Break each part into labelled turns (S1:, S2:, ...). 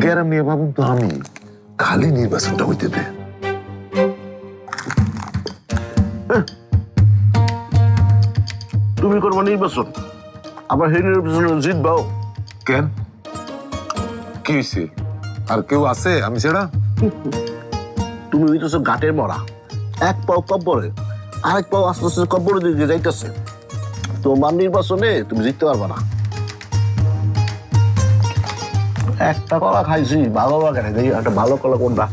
S1: গ্যারাম নিয়ে ভাবুন তো আমি খালি নির্বাচনটা হইতে দে।
S2: তুমি করবা নির্বাচন, আবার সেই নির্বাচন জিতবাও।
S1: কেন কি হয়েছে? আর কেউ আছে আমি ছাড়া?
S2: তুমি হইতেছো ঘাটের মরা, এক পাও কব্বরে, আরেক পাও আস্তে আস্তে কব্বরের দিকে যাইতেছে। তোমার নির্বাচনে তুমি জিততে পারবে না। একটা কলা খাইছি ভালো লাগে না, দেখি একটা ভালো কলা কোনটা।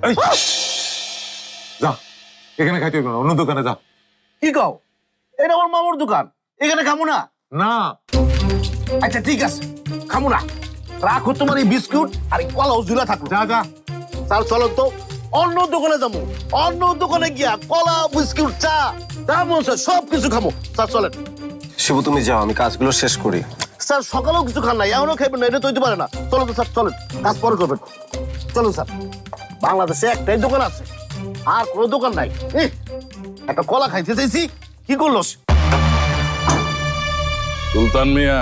S1: এই, যা, এখানে খাইতে হবে না, অন্য দোকানে যা।
S2: কি কও? এটা আমার মামার দোকান, এখানে খামো না?
S1: না,
S2: আচ্ছা ঠিক আছে, খামো না। রাখো তোমার এই বিস্কুট আর এই কলাও ঝুলা থাকলো।
S1: যা যা।
S2: স্যার চলো তো অন্য দোকানে যাবো, অন্য দোকানে গিয়া কলা বিস্কুট চা যা মন চায় সব কিছু খাবো। স্যার চলেন।
S3: শিবু তুমি যাও, আমি কাজগুলো শেষ করি।
S2: স্যার সকালেও কিছু খান না, এমনও খাইবেন না, এটা তো হইতে পারে না। চলো তো স্যার, চলেন, কাজ পরে করবেন। চলুন স্যার, বাংলাদেশে একটাই দোকান আছে, আর কোনো দোকান নাই। একটা কলা খাইতে চাইছি, কি করলো সে?
S4: সুলতান মিয়া,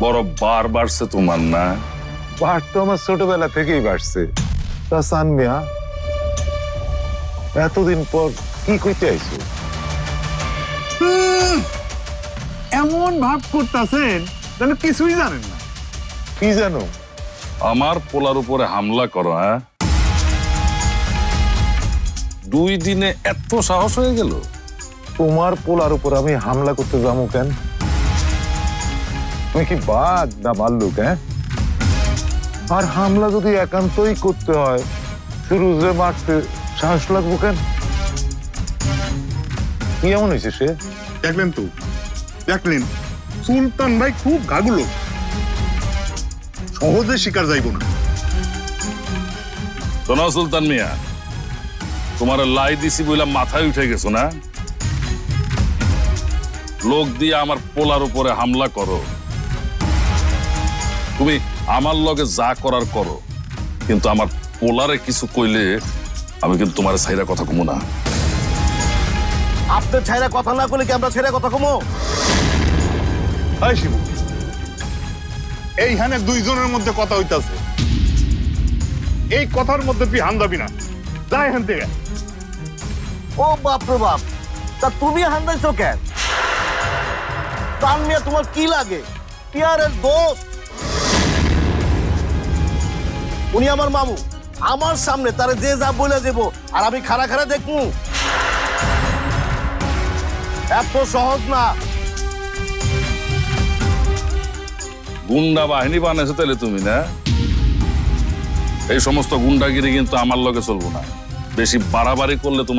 S4: বড় বার বাড়ছে তোমার না?
S1: পাঠ তো আমার ছোটবেলা থেকেই বাড়ছে। তা সান মিয়া, এতদিন পর কি কইতে আইছো?
S5: এমন ভাব করতেছেন যেন কিছুই জানেন না।
S1: কি জানো?
S4: আমার পোলার উপরে হামলা করো, হ্যাঁ? 2 দিনে এত সাহস হয়ে গেল?
S1: তোমার পোলার উপর আমি হামলা করতে যাবো কেন? তুমি কি বাঘ না ভাল্লুক? হ্যাঁ, আর হামলা যদি একান্তই করতে হয়, সুরুজে মারতে সাহস লাগবো কেন? কি এমন হয়েছে সে?
S5: দেখলেন তো, দেখলেন সুলতান ভাই খুব গাগুলো, সহজে শিকার যাইব না।
S4: শোনো সুলতান মিয়া, তোমার লাই দিছি বইলা মাথায় উঠে গেছো না? লোক দিয়ে আমার পোলার উপরে হামলা করো। তুমি আমার লগে যা করার করো, কিন্তু আমার পোলারে কিছু কইলে আমি কিন্তু তোমার ছাইরা কথা কমু না।
S2: আপনার ছাইরা কথা না করলে কি আমরা ছেড়ে কথা কমো?
S5: হাই শিবু, এইখানে দুইজনের মধ্যে কথা হইতাছে, এই কথার মধ্যে তুই হান দাবি না, যা এখান থেকে।
S2: ও বাপ রে বাপ, তা তুমি হান্দাইছো কেন? তান মিয়া তোমার কি লাগে? পিয়ারের দোস্ত, উনি আমার মামু, আমার সামনে তারে যে যা বলে দেবো আর আমি খাড়া খাড়া দেখবো? এত সহজ না।
S4: গুন্ডা বাহিনী বানাইছো তাহলে তুমি, না? এই সমস্ত গুন্ডাগিরি কিন্তু আমার লগে চলবো না। বেশি বাড়াবাড়ি করলে তোমার